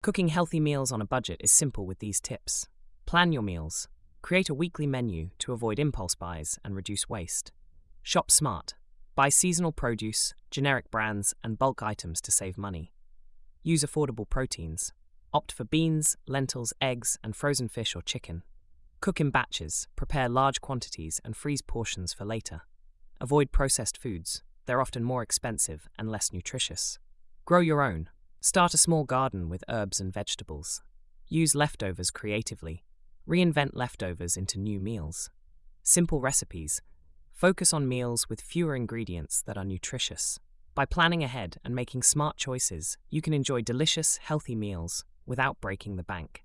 Cooking healthy meals on a budget is simple with these tips. Plan your meals. Create a weekly menu to avoid impulse buys and reduce waste. Shop smart. Buy seasonal produce, generic brands, and bulk items to save money. Use affordable proteins. Opt for beans, lentils, eggs, and frozen fish or chicken. Cook in batches, prepare large quantities, and freeze portions for later. Avoid processed foods. They're often more expensive and less nutritious. Grow your own. Start a small garden with herbs and vegetables. Use leftovers creatively. Reinvent leftovers into new meals. Simple recipes. Focus on meals with fewer ingredients that are nutritious. By planning ahead and making smart choices, you can enjoy delicious, healthy meals without breaking the bank.